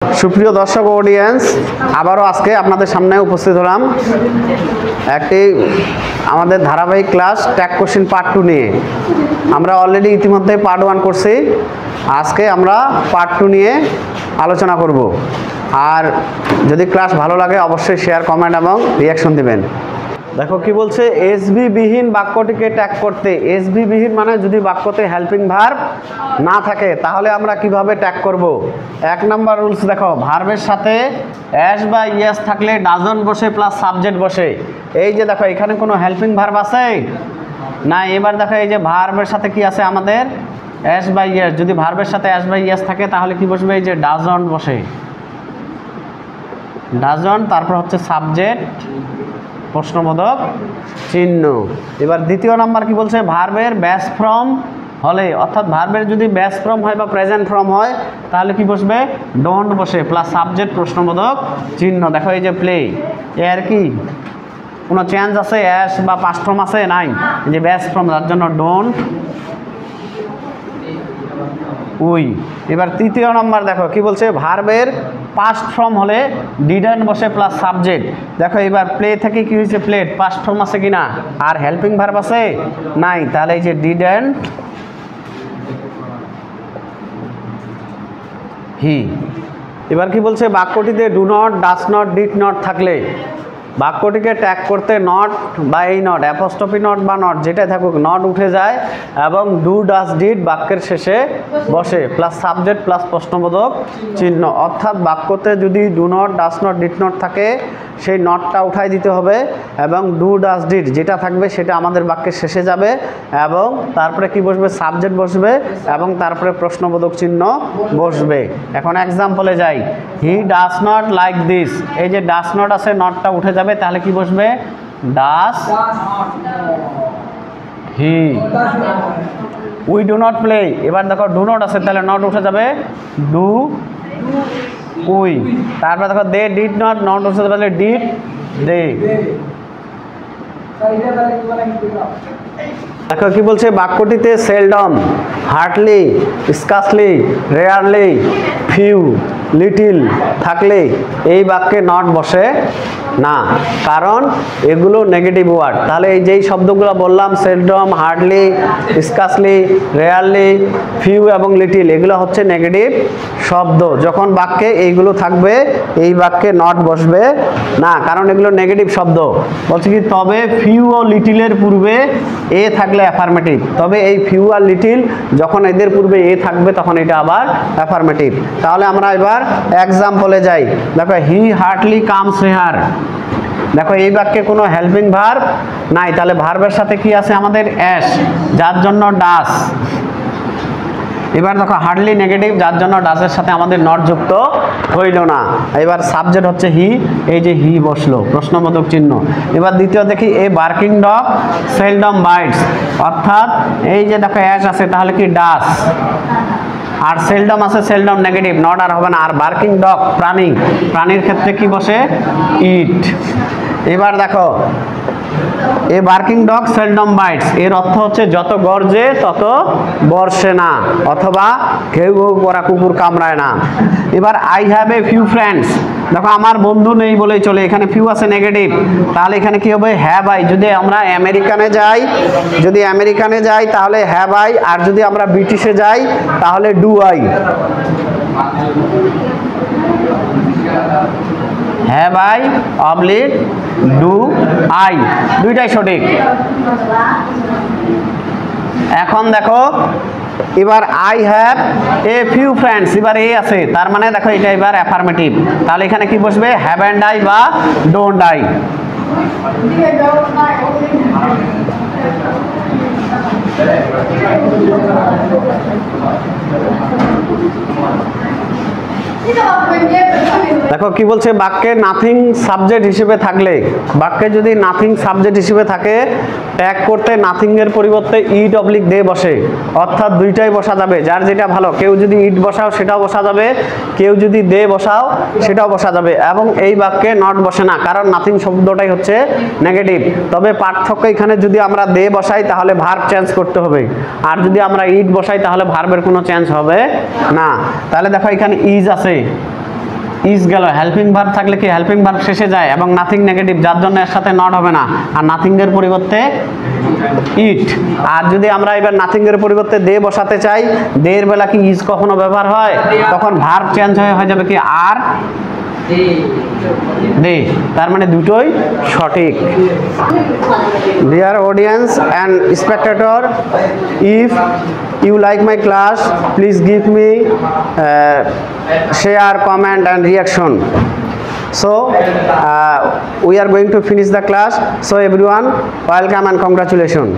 সুপ্রিয় দর্শক অডিয়েন্স, আবারও আজকে আপনাদের সামনে উপস্থিত হলাম একটি আমাদের ধারাবাহিক ক্লাস ট্যাগ কোশ্চেন পার্ট 2 নিয়ে। আমরা অলরেডি ইতিমধ্যে পার্ট 1 করছি, আজকে আমরা পার্ট 2 নিয়ে আলোচনা করব। আর যদি ক্লাস ভালো লাগে অবশ্যই শেয়ার, কমেন্ট এবং রিয়াকশন দিবেন। দেখো কি বলছে, এসবি বিহীন বাক্যটিকে ট্যাগ করতে। এসবি বিহীন মানে যদি বাক্যতে হেল্পিং ভার্ব না থাকে তাহলে আমরা কিভাবে ট্যাগ করব। 1 নাম্বার রুলস দেখো, ভার্বের সাথে অ্যাস বা ইয়েস থাকলে ডাজন্ট বসে প্লাস সাবজেক্ট বসে। এই যে দেখো এখানে কোনো হেল্পিং ভার্ব আছে না। এবার দেখো এই যে ভার্বের সাথে কি আছে আমাদের অ্যাস বা ইয়েস। যদি ভার্বের সাথে অ্যাস বা ইয়েস থাকে তাহলে কি বসবে, এই যে ডাজন্ট বসে, ডাজন্ট, তারপর হচ্ছে সাবজেক্ট প্রশ্নবোধক চিহ্ন। এবার দ্বিতীয় নাম্বার কি বলছে, ভার্বের ব্যাস ফর্ম হলে, অর্থাৎ ভার্বের যদি ব্যাস ফর্ম হয় বা প্রেজেন্ট ফর্ম হয় তাহলে কি বসবে, ডোন্ট বসে প্লাস সাবজেক্ট প্রশ্নবোধক চিহ্ন। দেখো এই যে প্লে, এর কি কোনো চেঞ্জ আছে, অ্যাস বা পাস্ট ফর্ম আছে নাই, এই যে ব্যাস ফর্ম, তার জন্য ডোন্ট উই। এবার তৃতীয় নম্বর দেখো কি বলছে, ভার্বের পাস্ট ফর্ম হলে ডিডন্ট বসে প্লাস সাবজেক্ট। দেখো এবার প্লে থেকে কি হয়েছে, প্লেড, পাস্ট ফর্ম আছে কিনা, আর হেল্পিং ভার্ব আছে নাই, তাহলে এই যে ডিডন্ট হি। এবার কি বলছে, বাক্যটিতে do not, does not, did not থাকলে বাক্যটিকে ট্যাগ করতে নট বা এই নট, অ্যাপোস্ট্রফি নট বা নট যেটাই থাকুক, নট উঠে যায় এবং ডু, ডাস, ডিড বাক্যের শেষে বসে প্লাস সাবজেক্ট প্লাস প্রশ্নবোধক চিহ্ন। অর্থাৎ বাক্যতে যদি do not, does not, did not থাকে সেই নটটা উঠাই দিতে হবে এবং ডু, ডাস, ডিড যেটা থাকবে সেটা আমাদের বাক্যের শেষে যাবে এবং তারপরে কি বসবে, সাবজেক্ট বসবে এবং তারপরে প্রশ্নবোধক চিহ্ন বসবে। এখন এক্সাম্পলে যাই, হি ডাস নট লাইক দিস। এই যে ডাস নট আছে, নটটা উঠে যাবে, তাহলে কি বসবে, does he. We do not play. এবার দেখো ডু নট আছে, তাহলে নট উঠে যাবে, ডু উই। তারপর দেখো দে ডিড নট, নট উঠে যাবে, ডিড দে। দেখো কি বলছে, বাক্যটিতে seldom, hardly, scarcely, rarely, few, little থাকলে এই বাক্যে নট বসে না, কারণ এগুলো নেগেটিভ ওয়ার্ড। তাহলে এই যেই শব্দগুলো বললাম, seldom, hardly, scarcely, rarely, few এবং লিটিল, এগুলো হচ্ছে নেগেটিভ শব্দ। যখন বাক্যে এইগুলো থাকবে এই বাক্যে নট বসবে না, কারণ এগুলো নেগেটিভ শব্দ। বলছে কি, তবে ফিউ ও লিটিলের পূর্বে এ থাকলে অ্যাফার্মেটিভ। তবে এই ফিউ আর লিটিল যখন এদের পূর্বে এ থাকবে তখন এটা আবার অ্যাফার্মেটিভ। তাহলে আমরা এবার এক্সাম্পলে যাই। দেখো হি হার্ডলি কামস হেয়ার। দেখো এই বাক্যে কোনো হেল্পিং ভার্ব নাই, তাহলে ভার্বের সাথে কি আছে আমাদের অ্যাস, যার জন্য ডাস। এবার দেখো হার্ডলি নেগেটিভ, যার জন্য ডাসের সাথে আমাদের নট যুক্ত হইল না। এবার সাবজেক্ট হচ্ছে হি, এই যে হি বসলো প্রশ্নবোধক চিহ্ন। এবার দ্বিতীয় দেখি, a barking dog seldom bites. অর্থাৎ এই যে দেখো অ্যাস আছে, তাহলে কি ডাস, আর সেলডম আছে, সেলডম নেগেটিভ, নট আর হবে না। আর বার্কিং ডগ প্রাণী, প্রাণীর ক্ষেত্রে কি বসে, ইট। এবার দেখো a barking dog seldom bites, এর অর্থ হচ্ছে যত গর্জে তত বর্ষে না, অথবা ঘেউ ঘেউ করা কুকুর কামড়ায় না। এবার I have a few friends. দেখো আমার বন্ধু নেই বলেই চলে, এখানে ফিউ আছে নেগেটিভ, তাহলে এখানে কি হবে, হ্যাভ আই। যদি আমরা আমেরিকানে যাই তাহলে হ্যাভ আই, আর যদি আমরা ব্রিটিশে যাই তাহলে do I. Have I oblique do I, দুইটাই সঠিক। এখন দেখো এবার I have a few friends, এবার এ আছে, তার মানে দেখো এটা এবার অ্যাফার্মেটিভ, তাহলে এখানে কি বসবে, হ্যাভেন্ট আই বা ডোন্ট আই। দেখো কি বলছে, বাক্যে নাথিং সাবজেক্ট হিসেবে থাকলে, বাক্যে যদি নাথিং সাবজেক্ট হিসেবে থাকে ট্যাগ করতে নাথিং এর পরিবর্তে ইট অবলিক দে বসে। অর্থাৎ দুইটাই বসা যাবে, যার যেটা ভালো। কেউ যদি ইট বসাও সেটাও বসা যাবে, কেউ যদি দে বসাও সেটাও বসা যাবে। এবং এই বাক্যে নট বসে না, কারণ নাথিং শব্দটাই হচ্ছে নেগেটিভ। তবে পার্থক্য এখানে যদি আমরা দে বসাই তাহলে ভার্ব চেঞ্জ করতে হবে, আর যদি আমরা ইট বসাই তাহলে ভার্বের কোনো চেঞ্জ হবে না। তাহলে দেখো এখানে ইজ আছে, ইজ গেল, হেল্পিং ভার্ব থাকলে কি হেল্পিং ভার্ব শেষে যায় এবং নাথিং নেগেটিভ, যার জন্য এর সাথে নট হবে না, আর নাথিং এর পরিবর্তে ইট। আর যদি আমরা এবার নাথিং এর পরিবর্তে দে বসাতে চাই, দে এর বেলা কি ইজ কখনো ব্যবহার হয়? তখন ভার্ব চেঞ্জ হয়ে যাবে কি আর দে, তার মানে দুটোই সঠিক। Dear audience and spectator, if you like my class, please give me share, comment and reaction. So we are going to finish the class, so everyone welcome and congratulations.